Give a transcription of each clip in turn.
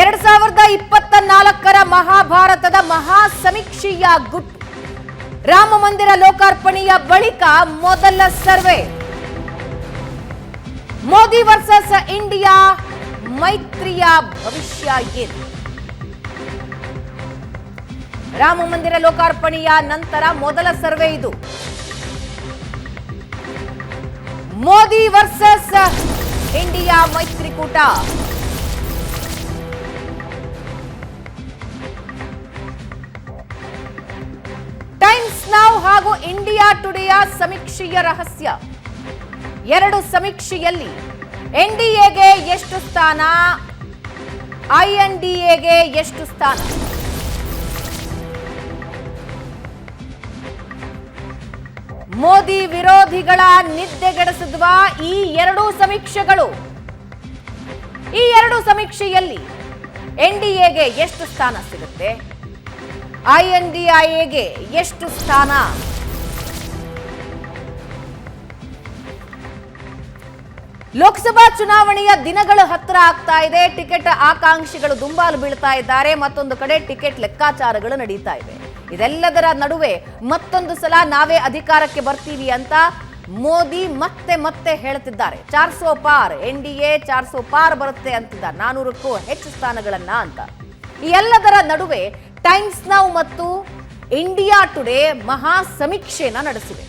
2024 ಮಹಾಭಾರತದ ಮಹಾ ಸಮೀಕ್ಷೆಯ ಗುಟ್ಟು. ರಾಮ ಮಂದಿರ ಲೋಕಾರ್ಪಣೆಯ ಬಳಿಕ ಮೊದಲ ಸರ್ವೆ. ಮೋದಿ ವರ್ಸಸ್ ಇಂಡಿಯಾ ಮೈತ್ರಿಯ ಭವಿಷ್ಯ ಏನು? ರಾಮ ಮಂದಿರ ಲೋಕಾರ್ಪಣೆಯ ನಂತರ ಮೊದಲ ಸರ್ವೆ ಇದು. ಮೋದಿ ವರ್ಸಸ್ ಇಂಡಿಯಾ ಮೈತ್ರಿಕೂಟ. ಟೈಮ್ಸ್ ನೌ ಹಾಗೂ ಇಂಡಿಯಾ ಟುಡೆಯ ಸಮೀಕ್ಷೆಯ ರಹಸ್ಯ. ಎರಡು ಸಮೀಕ್ಷೆಯಲ್ಲಿ ಎನ್ಡಿಎಗೆ ಎಷ್ಟು ಸ್ಥಾನ, ಐಎನ್ಡಿಎಗೆ ಎಷ್ಟು ಸ್ಥಾನ? ಮೋದಿ ವಿರೋಧಿಗಳ ನಿದ್ದೆಗೆಡಿಸಿದ್ವ ಈ ಎರಡೂ ಸಮೀಕ್ಷೆಗಳು. ಈ ಎರಡು ಸಮೀಕ್ಷೆಯಲ್ಲಿ ಎನ್ಡಿಎಗೆ ಎಷ್ಟು ಸ್ಥಾನ ಸಿಗುತ್ತೆ, ಐಎನ್ಡಿಎಗೆ ಎಷ್ಟು ಸ್ಥಾನ? ಲೋಕಸಭಾ ಚುನಾವಣೆಯ ದಿನಗಳು ಹತ್ತಿರ ಆಗ್ತಾ ಇದೆ. ಟಿಕೆಟ್ ಆಕಾಂಕ್ಷಿಗಳು ದುಂಬಾಲು ಬೀಳ್ತಾ ಇದ್ದಾರೆ. ಮತ್ತೊಂದು ಕಡೆ ಟಿಕೆಟ್ ಲೆಕ್ಕಾಚಾರಗಳು ನಡೀತಾ ಇವೆ. ಇದೆಲ್ಲದರ ನಡುವೆ ಮತ್ತೊಂದು ಸಲ ನಾವೇ ಅಧಿಕಾರಕ್ಕೆ ಬರ್ತೀವಿ ಅಂತ ಮೋದಿ ಮತ್ತೆ ಹೇಳ್ತಿದ್ದಾರೆ. 400 ಪಾರ್, ಎನ್ಡಿಎ 400 ಪಾರ್ ಬರುತ್ತೆ ಅಂತಿದ್ದಾರೆ, 400ಕ್ಕೂ ಹೆಚ್ಚು ಸ್ಥಾನಗಳನ್ನ ಅಂತ. ಈ ಎಲ್ಲದರ ನಡುವೆ ಟೈಮ್ಸ್ ನೌ ಮತ್ತು ಇಂಡಿಯಾ ಟುಡೇ ಮಹಾ ಸಮೀಕ್ಷೆನ ನಡೆಸಿವೆ.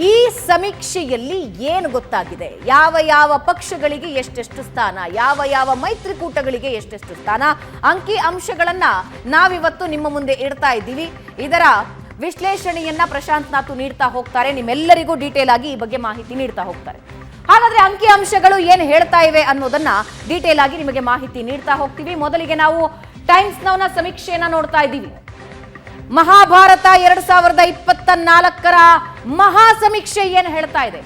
ಈ ಸಮೀಕ್ಷೆಯಲ್ಲಿ ಏನು ಗೊತ್ತಾಗಿದೆ? ಯಾವ ಪಕ್ಷಗಳಿಗೆ ಎಷ್ಟೆಷ್ಟು ಸ್ಥಾನ, ಯಾವ ಮೈತ್ರಿಕೂಟಗಳಿಗೆ ಎಷ್ಟೆಷ್ಟು ಸ್ಥಾನ, ಅಂಕಿ ಅಂಶಗಳನ್ನ ನಾವಿವತ್ತು ನಿಮ್ಮ ಮುಂದೆ ಇಡ್ತಾ ಇದ್ದೀವಿ. ಇದರ ವಿಶ್ಲೇಷಣೆಯನ್ನ ಪ್ರಶಾಂತ್ ನಾಥು ನೀಡ್ತಾ ಹೋಗ್ತಾರೆ. ನಿಮ್ಮೆಲ್ಲರಿಗೂ ಡೀಟೇಲ್ ಆಗಿ ಈ ಬಗ್ಗೆ ಮಾಹಿತಿ ನೀಡ್ತಾ ಹೋಗ್ತಾರೆ. ಹಾಗಾದ್ರೆ ಅಂಕಿ ಅಂಶಗಳು ಏನು ಹೇಳ್ತಾ ಇವೆ ಅನ್ನೋದನ್ನ ಡೀಟೇಲ್ ಆಗಿ ನಿಮಗೆ ಮಾಹಿತಿ ನೀಡ್ತಾ ಹೋಗ್ತೀವಿ. ಮೊದಲಿಗೆ ನಾವು ಟೈಮ್ಸ್ ನೌನ ಸಮೀಕ್ಷೆಯನ್ನ ನೋಡ್ತಾ ಇದ್ದೀವಿ. ಮಹಾಭಾರತ 2024 ಮಹಾ ಸಮೀಕ್ಷೆ ಏನು ಹೇಳ್ತಾ ಇದೆ?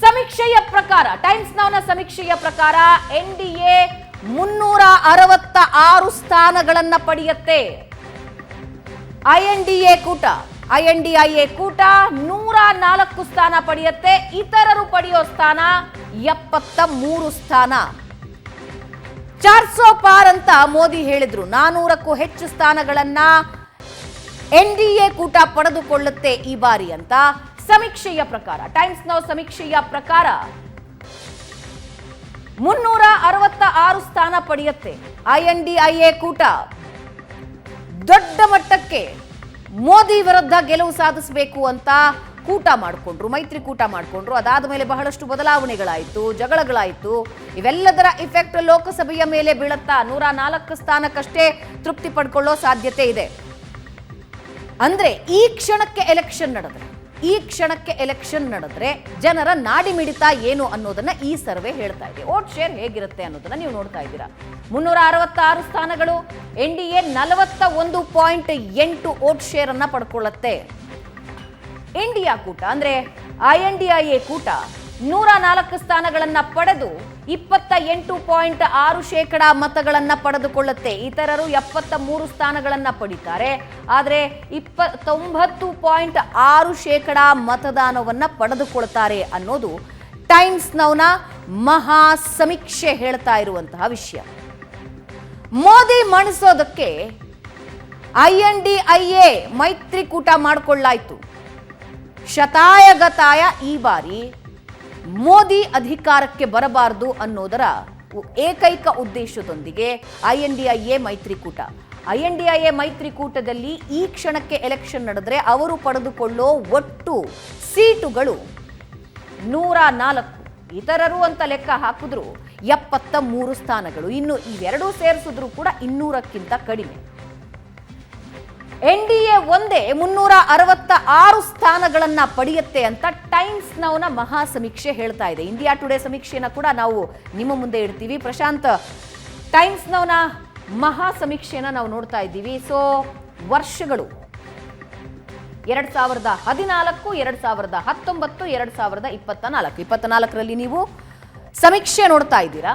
ಸಮೀಕ್ಷೆಯ ಪ್ರಕಾರ, ಟೈಮ್ಸ್ ನೌನ ಸಮೀಕ್ಷೆಯ ಪ್ರಕಾರ ಎನ್ಡಿಎ 366 ಸ್ಥಾನಗಳನ್ನ ಪಡೆಯುತ್ತೆ. ಐಎನ್ಡಿಎ ಕೂಟ 104 ಸ್ಥಾನ ಪಡೆಯುತ್ತೆ. ಇತರರು ಪಡೆಯೋ ಸ್ಥಾನ 73 ಸ್ಥಾನ. 400 ಪಾರ್ ಅಂತ ಮೋದಿ ಹೇಳಿದ್ರು. 400ಕ್ಕೂ ಹೆಚ್ಚು ಸ್ಥಾನಗಳನ್ನ ಎನ್ಡಿಎ ಕೂಟ ಪಡೆದುಕೊಳ್ಳುತ್ತೆ ಈ ಬಾರಿ ಅಂತ ಸಮೀಕ್ಷೆಯ ಪ್ರಕಾರ, ಟೈಮ್ಸ್ ನೌ ಸಮೀಕ್ಷೆಯ ಪ್ರಕಾರ 366 ಸ್ಥಾನ ಪಡೆಯುತ್ತೆ. ಐಎನ್ಡಿಎ ಕೂಟ ದೊಡ್ಡ ಮಟ್ಟಕ್ಕೆ ಮೋದಿ ವಿರುದ್ಧ ಗೆಲುವು ಸಾಧಿಸಬೇಕು ಅಂತ ಕೂಟ ಮಾಡಿಕೊಂಡ್ರು, ಮೈತ್ರಿಕೂಟ ಮಾಡಿಕೊಂಡ್ರು. ಅದಾದ ಮೇಲೆ ಬಹಳಷ್ಟು ಬದಲಾವಣೆಗಳಾಯಿತು, ಜಗಳಗಳಾಯಿತು. ಇವೆಲ್ಲದರ ಇಫೆಕ್ಟ್ ಲೋಕಸಭೆಯ ಮೇಲೆ ಬೀಳುತ್ತಾ 104 ಸ್ಥಾನಕ್ಕಷ್ಟೇ ತೃಪ್ತಿ ಪಡ್ಕೊಳ್ಳೋ ಸಾಧ್ಯತೆ ಇದೆ. ಅಂದ್ರೆ ಈ ಕ್ಷಣಕ್ಕೆ ಎಲೆಕ್ಷನ್ ನಡೆದ್ರೆ ಜನರ ನಾಡಿ ಮಿಡಿತ ಏನು ಅನ್ನೋದನ್ನ ಈ ಸರ್ವೆ ಹೇಳ್ತಾ ಇದೆ. ವೋಟ್ ಶೇರ್ ಹೇಗಿರುತ್ತೆ ಅನ್ನೋದನ್ನ ನೀವು ನೋಡ್ತಾ ಇದ್ದೀರಾ. 366 ಸ್ಥಾನಗಳು, ಎನ್ಡಿಎ 41.8 ವೋಟ್ ಶೇರ್ ಅನ್ನ ಪಡ್ಕೊಳ್ಳುತ್ತೆ. ಇಂಡಿಯಾ ಕೂಟ ಅಂದ್ರೆ ಐಎನ್ಡಿಎ ಕೂಟ 104 ಸ್ಥಾನಗಳನ್ನ ಪಡೆದು 28.6% ಮತಗಳನ್ನ ಪಡೆದುಕೊಳ್ಳುತ್ತೆ. ಇತರರು 73 ಸ್ಥಾನಗಳನ್ನ ಪಡಿತಾರೆ. ಆದರೆ 29.6% ಮತದಾನವನ್ನ ಪಡೆದುಕೊಳ್ತಾರೆ ಅನ್ನೋದು ಟೈಮ್ಸ್ ನೌನ ಮಹಾ ಸಮೀಕ್ಷೆ ಹೇಳ್ತಾ ಇರುವಂತಹ ವಿಷಯ. ಮೋದಿ ಮಣಿಸೋದಕ್ಕೆ ಐಎನ್ಡಿಎ ಮೈತ್ರಿಕೂಟ ಮಾಡಿಕೊಳ್ಳಾಯ್ತು. ಶತಾಯಗತಾಯ ಈ ಬಾರಿ ಮೋದಿ ಅಧಿಕಾರಕ್ಕೆ ಬರಬಾರದು ಅನ್ನೋದರ ಏಕೈಕ ಉದ್ದೇಶದೊಂದಿಗೆ ಐಎನ್ಡಿಎ ಮೈತ್ರಿಕೂಟದಲ್ಲಿ ಈ ಕ್ಷಣಕ್ಕೆ ಎಲೆಕ್ಷನ್ ನಡೆದ್ರೆ ಅವರು ಪಡೆದುಕೊಳ್ಳೋ ಒಟ್ಟು ಸೀಟುಗಳು 104. ಇತರರು ಅಂತ ಲೆಕ್ಕ ಹಾಕಿದ್ರು 73 ಸ್ಥಾನಗಳು. ಇನ್ನು ಇವೆರಡೂ ಸೇರಿಸಿದ್ರು ಕೂಡ 200ಕ್ಕಿಂತ ಕಡಿಮೆ. ಎನ್ಡಿಎ ಒಂದೇ 366 ಸ್ಥಾನಗಳನ್ನ ಪಡೆಯುತ್ತೆ ಅಂತ ಟೈಮ್ಸ್ ನೌನ ಮಹಾ ಸಮೀಕ್ಷೆ ಹೇಳ್ತಾ ಇದೆ. ಇಂಡಿಯಾ ಟುಡೇ ಸಮೀಕ್ಷೆನ ಕೂಡ ನಾವು ನಿಮ್ಮ ಮುಂದೆ ಇಡ್ತೀವಿ. ಪ್ರಶಾಂತ್, ಟೈಮ್ಸ್ ನೌನ ಮಹಾ ಸಮೀಕ್ಷೆನ ನಾವು ನೋಡ್ತಾ ಇದ್ದೀವಿ. ಸೊ ವರ್ಷಗಳು 2014, 2019, 2024. 24ರಲ್ಲಿ ನೀವು ಸಮೀಕ್ಷೆ ನೋಡ್ತಾ ಇದ್ದೀರಾ.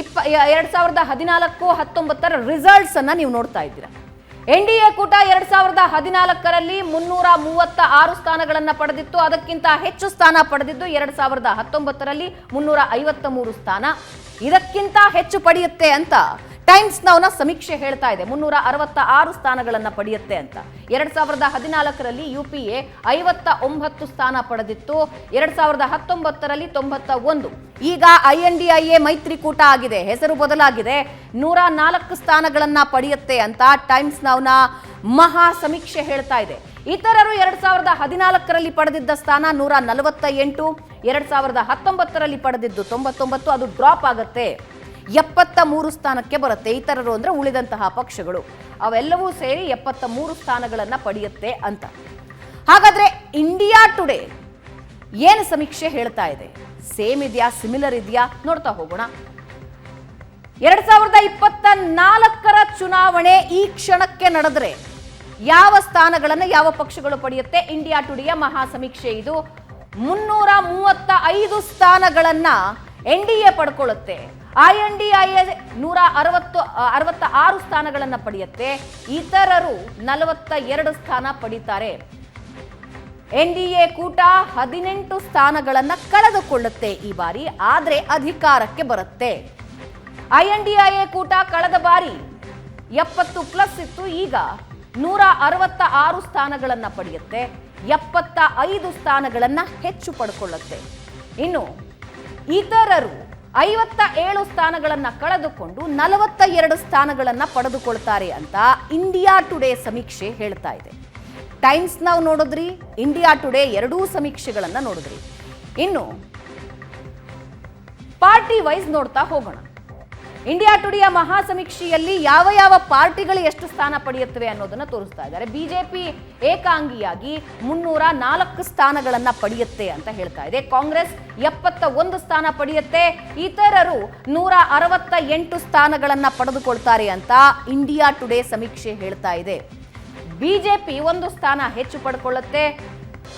2014, 19ರ ರಿಸಲ್ಟ್ಸ್ ಅನ್ನ ನೀವು ನೋಡ್ತಾ ಇದ್ದೀರಾ. ಎನ್ಡಿಎ ಕೂಟ 2014ರಲ್ಲಿ 336 ಸ್ಥಾನಗಳನ್ನು ಪಡೆದಿತ್ತು. ಅದಕ್ಕಿಂತ ಹೆಚ್ಚು ಸ್ಥಾನ ಪಡೆದಿದ್ದು 2019ರಲ್ಲಿ 353 ಸ್ಥಾನ. ಇದಕ್ಕಿಂತ ಹೆಚ್ಚು ಪಡೆಯುತ್ತೆ ಅಂತ ಟೈಮ್ಸ್ ನೌನ ಸಮೀಕ್ಷೆ ಹೇಳ್ತಾ ಇದೆ 366 ಸ್ಥಾನಗಳನ್ನ ಪಡೆಯುತ್ತೆ ಅಂತ. 2014ರಲ್ಲಿ UPA 59 ಸ್ಥಾನ ಪಡೆದಿತ್ತು, 2019ರಲ್ಲಿ 91. ಈಗ INDIA ಮೈತ್ರಿಕೂಟ ಆಗಿದೆ, ಹೆಸರು ಬದಲಾಗಿದೆ, 104 ಸ್ಥಾನಗಳನ್ನ ಪಡೆಯುತ್ತೆ ಅಂತ ಟೈಮ್ಸ್ ನೌನ ಮಹಾ ಸಮೀಕ್ಷೆ ಹೇಳ್ತಾ ಇದೆ. ಇತರರು 2014ರಲ್ಲಿ ಪಡೆದಿದ್ದ ಸ್ಥಾನ 148, 2019ರಲ್ಲಿ ಪಡೆದಿದ್ದು 99, ಅದು ಡ್ರಾಪ್ ಆಗುತ್ತೆ, 73 ಸ್ಥಾನಕ್ಕೆ ಬರುತ್ತೆ. ಇತರರು ಅಂದ್ರೆ ಉಳಿದಂತಹ ಪಕ್ಷಗಳು, ಅವೆಲ್ಲವೂ ಸೇರಿ 73 ಸ್ಥಾನಗಳನ್ನ ಪಡೆಯುತ್ತೆ ಅಂತ. ಹಾಗಾದ್ರೆ ಇಂಡಿಯಾ ಟುಡೇ ಏನು ಸಮೀಕ್ಷೆ ಹೇಳ್ತಾ ಇದೆ? ಸೇಮ್ ಇದೆಯಾ, ಸಿಮಿಲರ್ ಇದೆಯಾ? ನೋಡ್ತಾ ಹೋಗೋಣ. 2024ರ ಚುನಾವಣೆ ಈ ಕ್ಷಣಕ್ಕೆ ನಡೆದ್ರೆ ಯಾವ ಸ್ಥಾನಗಳನ್ನ ಯಾವ ಪಕ್ಷಗಳು ಪಡೆಯುತ್ತೆ? ಇಂಡಿಯಾ ಟುಡೆಯ ಮಹಾ ಸಮೀಕ್ಷೆ ಇದು. 335 ಸ್ಥಾನಗಳನ್ನ NDA ಪಡ್ಕೊಳ್ಳುತ್ತೆ, INDIA 166 ಸ್ಥಾನಗಳನ್ನ ಪಡೆಯುತ್ತೆ, ಇತರರು 42 ಸ್ಥಾನ ಪಡೀತಾರೆ. NDA ಕೂಟ 18 ಸ್ಥಾನಗಳನ್ನ ಕಳೆದುಕೊಳ್ಳುತ್ತೆ ಈ ಬಾರಿ, ಆದ್ರೆ ಅಧಿಕಾರಕ್ಕೆ ಬರುತ್ತೆ. INDIA ಕೂಟ ಕಳೆದ ಬಾರಿ 70+ ಇತ್ತು, ಈಗ 166 ಸ್ಥಾನಗಳನ್ನ ಪಡೆಯುತ್ತೆ, 75 ಸ್ಥಾನಗಳನ್ನ ಹೆಚ್ಚು ಪಡ್ಕೊಳ್ಳುತ್ತೆ. ಇನ್ನು ಇತರರು 57 ಸ್ಥಾನಗಳನ್ನ ಕಳೆದುಕೊಂಡು 42 ಸ್ಥಾನಗಳನ್ನ ಪಡೆದುಕೊಳ್ತಾರೆ ಅಂತ ಇಂಡಿಯಾ ಟುಡೇ ಸಮೀಕ್ಷೆ ಹೇಳ್ತಾ ಇದೆ. ಟೈಮ್ಸ್ ನಾವು ನೋಡಿದ್ರಿ, ಇಂಡಿಯಾ ಟುಡೇ ಎರಡೂ ಸಮೀಕ್ಷೆಗಳನ್ನ ನೋಡಿದ್ರಿ. ಇನ್ನು ಪಾರ್ಟಿ ವೈಸ್ ನೋಡ್ತಾ ಹೋಗೋಣ. ಇಂಡಿಯಾ ಟುಡೆಯ ಮಹಾ ಸಮೀಕ್ಷೆಯಲ್ಲಿ ಯಾವ ಯಾವ ಪಾರ್ಟಿಗಳು ಎಷ್ಟು ಸ್ಥಾನ ಪಡೆಯುತ್ತವೆ ಅನ್ನೋದನ್ನ ತೋರಿಸ್ತಾ ಇದ್ದಾರೆ. ಬಿಜೆಪಿ ಏಕಾಂಗಿಯಾಗಿ 304 ಸ್ಥಾನಗಳನ್ನ ಪಡೆಯುತ್ತೆ ಅಂತ ಹೇಳ್ತಾ ಇದೆ. ಕಾಂಗ್ರೆಸ್ 71 ಸ್ಥಾನ ಪಡೆಯುತ್ತೆ, ಇತರರು 168 ಸ್ಥಾನಗಳನ್ನ ಪಡೆದುಕೊಳ್ತಾರೆ ಅಂತ ಇಂಡಿಯಾ ಟುಡೇ ಸಮೀಕ್ಷೆ ಹೇಳ್ತಾ ಇದೆ. ಬಿಜೆಪಿ 1 ಸ್ಥಾನ ಹೆಚ್ಚು ಪಡ್ಕೊಳ್ಳುತ್ತೆ,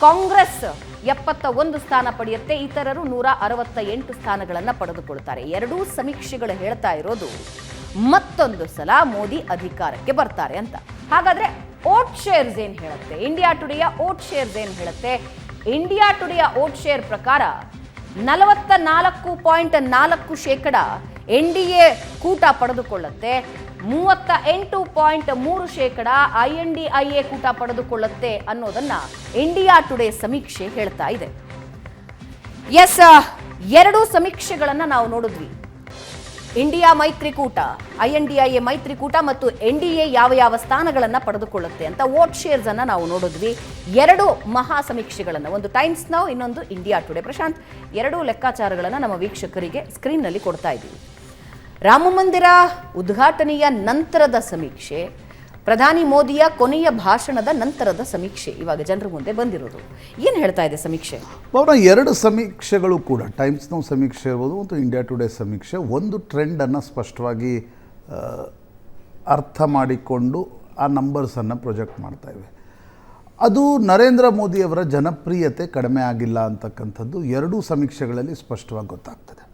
ಕಾಂಗ್ರೆಸ್ 71 ಸ್ಥಾನ ಪಡೆಯುತ್ತೆ, ಇತರರು 168 ಸ್ಥಾನಗಳನ್ನ ಪಡೆದುಕೊಳ್ತಾರೆ. ಎರಡೂ ಸಮೀಕ್ಷೆಗಳು ಹೇಳ್ತಾ ಇರೋದು ಮತ್ತೊಂದು ಸಲ ಮೋದಿ ಅಧಿಕಾರಕ್ಕೆ ಬರ್ತಾರೆ ಅಂತ. ಹಾಗಾದ್ರೆ ವೋಟ್ ಶೇರ್ಸ್ ಏನ್ ಹೇಳುತ್ತೆ? ಇಂಡಿಯಾ ಟುಡೆಯ ವೋಟ್ ಶೇರ್ಸ್ ಏನ್ ಹೇಳುತ್ತೆ? ಇಂಡಿಯಾ ಟುಡೆಯ ವೋಟ್ ಶೇರ್ ಪ್ರಕಾರ 44.4% NDA ಕೂಟ ಪಡೆದುಕೊಳ್ಳುತ್ತೆ, 38.3% INDIA ಕೂಟ ಪಡೆದುಕೊಳ್ಳುತ್ತೆ ಅನ್ನೋದನ್ನ ಇಂಡಿಯಾ ಟುಡೇ ಸಮೀಕ್ಷೆ ಹೇಳ್ತಾ ಇದೆ. ಎಸ್, ಎರಡೂ ಸಮೀಕ್ಷೆಗಳನ್ನ ನಾವು ನೋಡಿದ್ವಿ. ಇಂಡಿಯಾ ಮೈತ್ರಿಕೂಟ, INDIA ಮೈತ್ರಿಕೂಟ ಮತ್ತು NDA ಯಾವ ಯಾವ ಸ್ಥಾನಗಳನ್ನ ಪಡೆದುಕೊಳ್ಳುತ್ತೆ ಅಂತ ವೋಟ್ ಶೇರ್ಸ್ ಅನ್ನ ನಾವು ನೋಡಿದ್ವಿ. ಎರಡು ಮಹಾ ಸಮೀಕ್ಷೆಗಳನ್ನ, ಒಂದು ಟೈಮ್ಸ್ ನೌ, ಇನ್ನೊಂದು ಇಂಡಿಯಾ ಟುಡೇ. ಪ್ರಶಾಂತ್, ಎರಡೂ ಲೆಕ್ಕಾಚಾರಗಳನ್ನ ನಮ್ಮ ವೀಕ್ಷಕರಿಗೆ ಸ್ಕ್ರೀನ್ ನಲ್ಲಿ ಕೊಡ್ತಾ ಇದ್ದೀವಿ. ರಾಮ ಮಂದಿರ ಉದ್ಘಾಟನೆಯ ನಂತರದ ಸಮೀಕ್ಷೆ, ಪ್ರಧಾನಿ ಮೋದಿಯ ಕೊನೆಯ ಭಾಷಣದ ನಂತರದ ಸಮೀಕ್ಷೆ ಇವಾಗ ಜನರ ಮುಂದೆ ಬಂದಿರೋದು. ಏನು ಹೇಳ್ತಾ ಇದೆ ಸಮೀಕ್ಷೆ? ಅವರ ಎರಡು ಸಮೀಕ್ಷೆಗಳು ಕೂಡ, ಟೈಮ್ಸ್ ನೌ ಸಮೀಕ್ಷೆ ಇರ್ಬೋದು ಮತ್ತು ಇಂಡಿಯಾ ಟುಡೇ ಸಮೀಕ್ಷೆ, ಒಂದು ಟ್ರೆಂಡನ್ನು ಸ್ಪಷ್ಟವಾಗಿ ಅರ್ಥ ಮಾಡಿಕೊಂಡು ಆ ನಂಬರ್ಸನ್ನು ಪ್ರೊಜೆಕ್ಟ್ ಮಾಡ್ತಾ ಇವೆ. ಅದು ನರೇಂದ್ರ ಮೋದಿಯವರ ಜನಪ್ರಿಯತೆ ಕಡಿಮೆ ಆಗಿಲ್ಲ ಅಂತಕ್ಕಂಥದ್ದು ಎರಡೂ ಸಮೀಕ್ಷೆಗಳಲ್ಲಿ ಸ್ಪಷ್ಟವಾಗಿ ಗೊತ್ತಾಗ್ತದೆ.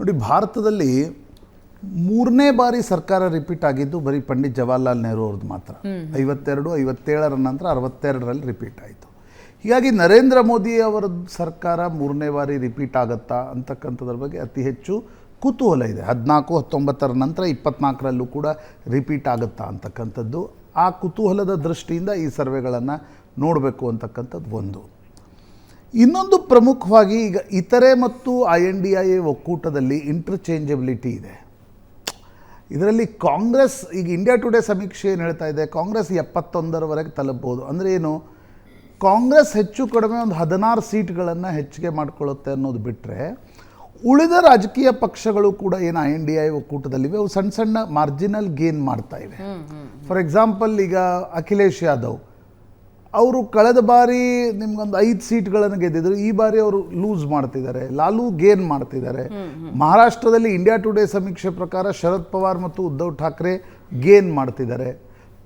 ನೋಡಿ, ಭಾರತದಲ್ಲಿ 3ನೇ ಬಾರಿ ಸರ್ಕಾರ ರಿಪೀಟ್ ಆಗಿದ್ದು ಬರೀ ಪಂಡಿತ್ ಜವಾಹರ್ಲಾಲ್ ನೆಹರು ಅವ್ರದ್ದು ಮಾತ್ರ. 52, 57ರ ನಂತರ 62ರಲ್ಲಿ ರಿಪೀಟ್ ಆಯಿತು. ಹೀಗಾಗಿ ನರೇಂದ್ರ ಮೋದಿ ಅವರ ಸರ್ಕಾರ 3ನೇ ಬಾರಿ ರಿಪೀಟ್ ಆಗುತ್ತಾ ಅಂತಕ್ಕಂಥದ್ರ ಬಗ್ಗೆ ಅತಿ ಹೆಚ್ಚು ಕುತೂಹಲ ಇದೆ. 14, 19ರ ನಂತರ 24ರಲ್ಲೂ ಕೂಡ ರಿಪೀಟ್ ಆಗುತ್ತಾ ಅಂತಕ್ಕಂಥದ್ದು, ಆ ಕುತೂಹಲದ ದೃಷ್ಟಿಯಿಂದ ಈ ಸರ್ವೆಗಳನ್ನು ನೋಡಬೇಕು ಅಂತಕ್ಕಂಥದ್ದು ಒಂದು. ಇನ್ನೊಂದು ಪ್ರಮುಖವಾಗಿ, ಈಗ ಇತರೆ ಮತ್ತು INDIA ಒಕ್ಕೂಟದಲ್ಲಿ ಇಂಟರ್ಚೇಂಜಬಿಲಿಟಿ ಇದೆ. ಇದರಲ್ಲಿ ಕಾಂಗ್ರೆಸ್, ಈಗ ಇಂಡಿಯಾ ಟುಡೇ ಸಮೀಕ್ಷೆ ಏನು ಹೇಳ್ತಾ ಇದೆ, ಕಾಂಗ್ರೆಸ್ 71ರವರೆಗೆ ತಲುಪಬಹುದು. ಅಂದರೆ ಏನು, ಕಾಂಗ್ರೆಸ್ ಹೆಚ್ಚು ಕಡಿಮೆ ಒಂದು 16 ಸೀಟ್ಗಳನ್ನು ಹೆಚ್ಚಿಗೆ ಮಾಡಿಕೊಳ್ಳುತ್ತೆ ಅನ್ನೋದು ಬಿಟ್ಟರೆ, ಉಳಿದ ರಾಜಕೀಯ ಪಕ್ಷಗಳು ಕೂಡ ಏನು INDIA ಒಕ್ಕೂಟದಲ್ಲಿವೆ ಅವು ಸಣ್ಣ ಸಣ್ಣ ಮಾರ್ಜಿನಲ್ ಗೇನ್ ಮಾಡ್ತಾ ಇವೆ. ಫಾರ್ ಎಕ್ಸಾಂಪಲ್, ಈಗ ಅಖಿಲೇಶ್ ಯಾದವ್ ಅವರು ಕಳೆದ ಬಾರಿ ನಿಮ್ಗೊಂದು 5 ಸೀಟ್ಗಳನ್ನು ಗೆದ್ದಿದ್ರು, ಈ ಬಾರಿ ಅವರು ಲೂಸ್ ಮಾಡ್ತಿದ್ದಾರೆ, ಲಾಲು ಗೇನ್ ಮಾಡ್ತಿದ್ದಾರೆ. ಮಹಾರಾಷ್ಟ್ರದಲ್ಲಿ ಇಂಡಿಯಾ ಟುಡೇ ಸಮೀಕ್ಷೆ ಪ್ರಕಾರ ಶರದ್ ಪವಾರ್ ಮತ್ತು ಉದ್ಧವ್ ಠಾಕ್ರೆ ಗೇನ್ ಮಾಡ್ತಿದ್ದಾರೆ.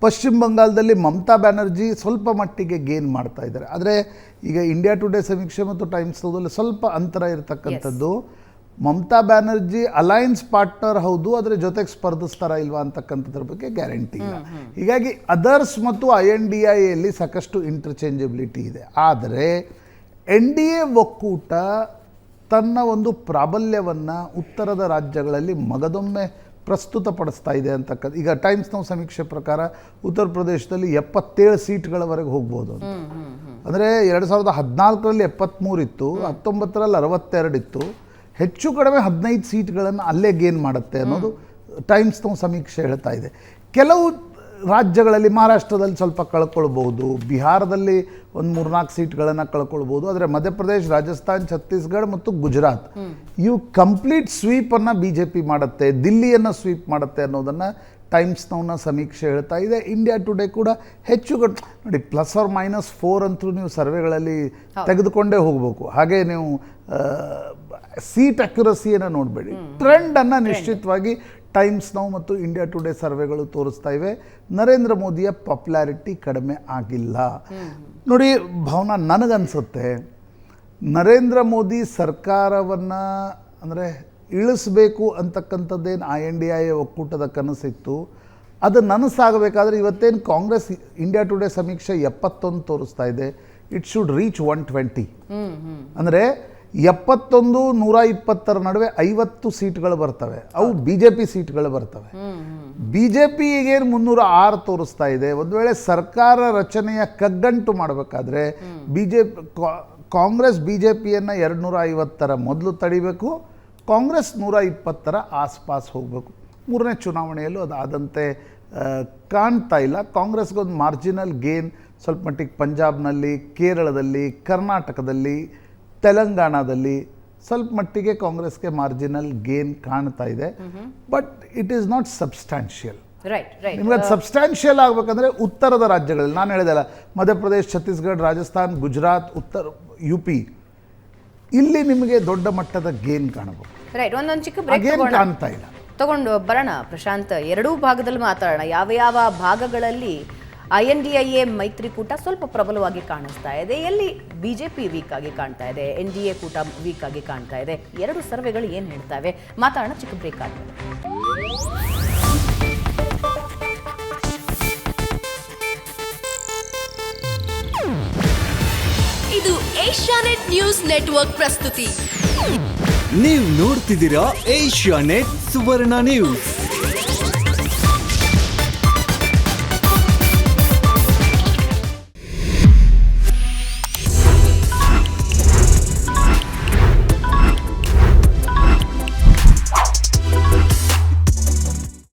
ಪಶ್ಚಿಮ ಬಂಗಾಳದಲ್ಲಿ ಮಮತಾ ಬ್ಯಾನರ್ಜಿ ಸ್ವಲ್ಪ ಮಟ್ಟಿಗೆ ಗೇನ್ ಮಾಡ್ತಾ ಇದ್ದಾರೆ. ಆದರೆ ಈಗ ಇಂಡಿಯಾ ಟುಡೇ ಸಮೀಕ್ಷೆ ಮತ್ತು ಟೈಮ್ಸ್ ನೌದಲ್ಲಿ ಸ್ವಲ್ಪ ಅಂತರ ಇರತಕ್ಕಂಥದ್ದು. ಮಮತಾ ಬ್ಯಾನರ್ಜಿ ಅಲೈನ್ಸ್ ಪಾರ್ಟ್ನರ್ ಹೌದು, ಅದರ ಜೊತೆಗೆ ಸ್ಪರ್ಧಿಸ್ತಾರ ಇಲ್ವಾ ಅಂತಕ್ಕಂಥದ್ರ ಬಗ್ಗೆ ಗ್ಯಾರಂಟಿ ಇಲ್ಲ. ಹೀಗಾಗಿ ಅದರ್ಸ್ ಮತ್ತು INDIAಯಲ್ಲಿ ಸಾಕಷ್ಟು ಇಂಟರ್ಚೇಂಜಬಿಲಿಟಿ ಇದೆ. ಆದರೆ NDA ಒಕ್ಕೂಟ ತನ್ನ ಒಂದು ಪ್ರಾಬಲ್ಯವನ್ನು ಉತ್ತರದ ರಾಜ್ಯಗಳಲ್ಲಿ ಮಗದೊಮ್ಮೆ ಪ್ರಸ್ತುತಪಡಿಸ್ತಾ ಇದೆ ಅಂತಕ್ಕಂಥ. ಈಗ ಟೈಮ್ಸ್ ನಾವು ಸಮೀಕ್ಷೆ ಪ್ರಕಾರ ಉತ್ತರ ಪ್ರದೇಶದಲ್ಲಿ 77 ಸೀಟ್ಗಳವರೆಗೆ ಹೋಗ್ಬೋದು ಅಂತ. ಅಂದರೆ 2014ರಲ್ಲಿ 73 ಇತ್ತು, 19ರಲ್ಲಿ 62 ಇತ್ತು, ಹೆಚ್ಚು ಕಡಿಮೆ 15 ಸೀಟ್ಗಳನ್ನು ಅಲ್ಲೇ ಗೇನ್ ಮಾಡುತ್ತೆ ಅನ್ನೋದು ಟೈಮ್ಸ್ ನಾವು ಸಮೀಕ್ಷೆ ಹೇಳ್ತಾ ಇದೆ. ಕೆಲವು ರಾಜ್ಯಗಳಲ್ಲಿ ಮಹಾರಾಷ್ಟ್ರದಲ್ಲಿ ಸ್ವಲ್ಪ ಕಳ್ಕೊಳ್ಬೋದು, ಬಿಹಾರದಲ್ಲಿ ಒಂದು 3-4 ಸೀಟ್ಗಳನ್ನು ಕಳ್ಕೊಳ್ಬೋದು, ಆದರೆ ಮಧ್ಯಪ್ರದೇಶ, ರಾಜಸ್ಥಾನ್, ಛತ್ತೀಸ್ಗಢ ಮತ್ತು ಗುಜರಾತ್ ಇವು ಕಂಪ್ಲೀಟ್ ಸ್ವೀಪನ್ನು BJP ಮಾಡುತ್ತೆ, ದಿಲ್ಲಿಯನ್ನು ಸ್ವೀಪ್ ಮಾಡುತ್ತೆ ಅನ್ನೋದನ್ನು ಟೈಮ್ಸ್ ನೌನ ಸಮೀಕ್ಷೆ ಹೇಳ್ತಾ ಇದೆ. ಇಂಡಿಯಾ ಟುಡೇ ಕೂಡ ಹೆಚ್ಚು ನೋಡಿ ±4 ಅಂತೂ ನೀವು ಸರ್ವೆಗಳಲ್ಲಿ ತೆಗೆದುಕೊಂಡೇ ಹೋಗಬೇಕು. ಹಾಗೆ ನೀವು ಸೀಟ್ ಅಕ್ಯುರಸಿಯನ್ನು ನೋಡಬೇಡಿ, ಟ್ರೆಂಡನ್ನು ನಿಶ್ಚಿತವಾಗಿ ಟೈಮ್ಸ್ ನೌ ಮತ್ತು ಇಂಡಿಯಾ ಟುಡೇ ಸರ್ವೆಗಳು ತೋರಿಸ್ತಾ ಇವೆ. ನರೇಂದ್ರ ಮೋದಿಯ ಪಾಪ್ಯುಲಾರಿಟಿ ಕಡಿಮೆ ಆಗಿಲ್ಲ. ನೋಡಿ ಭಾವನಾ, ನನಗನ್ಸುತ್ತೆ ನರೇಂದ್ರ ಮೋದಿ ಸರ್ಕಾರವನ್ನು ಅಂದರೆ ಇಳಿಸ್ಬೇಕು ಅಂತಕ್ಕಂಥದ್ದೇನು INDA ಒಕ್ಕೂಟದ ಕನಸಿತ್ತು, ಅದು ನನಸಾಗಬೇಕಾದ್ರೆ ಇವತ್ತೇನು ಕಾಂಗ್ರೆಸ್ ಇಂಡಿಯಾ ಟುಡೇ ಸಮೀಕ್ಷೆ 71 ತೋರಿಸ್ತಾ ಇದೆ, ಇಟ್ ಶುಡ್ ರೀಚ್ 120. ಅಂದರೆ 71, 120 ನಡುವೆ 50 ಸೀಟ್ಗಳು ಬರ್ತವೆ, ಅವು BJP ಸೀಟ್ಗಳು ಬರ್ತವೆ. BJP ಈಗೇನು 306 ತೋರಿಸ್ತಾ ಇದೆ. ಒಂದು ವೇಳೆ ಸರ್ಕಾರ ರಚನೆಯ ಕಗ್ಗಂಟು ಮಾಡಬೇಕಾದ್ರೆ ಕಾಂಗ್ರೆಸ್ BJPಯನ್ನು 250 ಮೊದಲು ತಡಿಬೇಕು, ಕಾಂಗ್ರೆಸ್ 120 ಆಸ್ಪಾಸ್ ಹೋಗಬೇಕು. ಮೂರನೇ ಚುನಾವಣೆಯಲ್ಲೂ ಅದಾದಂತೆ ಕಾಣ್ತಾ ಇಲ್ಲ. ಕಾಂಗ್ರೆಸ್ಗೊಂದು ಮಾರ್ಜಿನಲ್ ಗೇನ್ ಸ್ವಲ್ಪ ಮಟ್ಟಿಗೆ ಪಂಜಾಬ್ನಲ್ಲಿ, ಕೇರಳದಲ್ಲಿ, ಕರ್ನಾಟಕದಲ್ಲಿ, ತೆಲಂಗಾಣದಲ್ಲಿ ಸ್ವಲ್ಪ ಮಟ್ಟಿಗೆ ಕಾಂಗ್ರೆಸ್ಗೆ ಮಾರ್ಜಿನಲ್ ಗೇನ್ ಕಾಣ್ತಾ ಇದೆ. But it is not substantial. ನಿಮ್ಗೆ ಅದು ಸಬ್ಸ್ಟ್ಯಾನ್ಷಿಯಲ್ ಆಗಬೇಕಂದ್ರೆ ಉತ್ತರದ ರಾಜ್ಯಗಳಲ್ಲಿ, ನಾನು ಹೇಳಿದೆಲ್ಲ, ಮಧ್ಯಪ್ರದೇಶ, ಛತ್ತೀಸ್ಗಢ, ರಾಜಸ್ಥಾನ್, ಗುಜರಾತ್, UP, ಇಲ್ಲಿ ನಿಮಗೆ ದೊಡ್ಡ ಮಟ್ಟದ ಗೇನ್ ಕಾಣಬಹುದು. ಒಂದೊಂದು ಚಿಕ್ಕ ಬ್ರೇಕ್ ಕಾಣ್ತಾ ಇಲ್ಲ. ತಗೊಂಡು ಬರೋಣ ಪ್ರಶಾಂತ್. ಎರಡೂ ಭಾಗದಲ್ಲಿ ಮಾತಾಡೋಣ. ಯಾವ ಭಾಗಗಳಲ್ಲಿ INDA ಮೈತ್ರಿಕೂಟ ಸ್ವಲ್ಪ ಪ್ರಬಲವಾಗಿ ಕಾಣಿಸ್ತಾ ಇದೆ, ಎಲ್ಲಿ BJP ವೀಕ್ ಆಗಿ ಕಾಣ್ತಾ ಇದೆ, NDA ಕೂಟ ವೀಕ್ ಆಗಿ ಕಾಣ್ತಾ ಇದೆ, ಎರಡು ಸರ್ವೆಗಳು ಏನು ಹೇಳ್ತಾವೆ ಮಾತಾಡೋಣ ಚಿಕ್ಕ ಬ್ರೇಕ್ ಆದ್ಮೇಲೆ. ಇದು ಏಷ್ಯಾನೆಟ್ ನ್ಯೂಸ್ ನೆಟ್ವರ್ಕ್ ಪ್ರಸ್ತುತಿ. ನೀವು ನೋಡ್ತಿದ್ದೀರಾ ಏಷ್ಯಾನೆಟ್ ಸುವರ್ಣ ನ್ಯೂಸ್.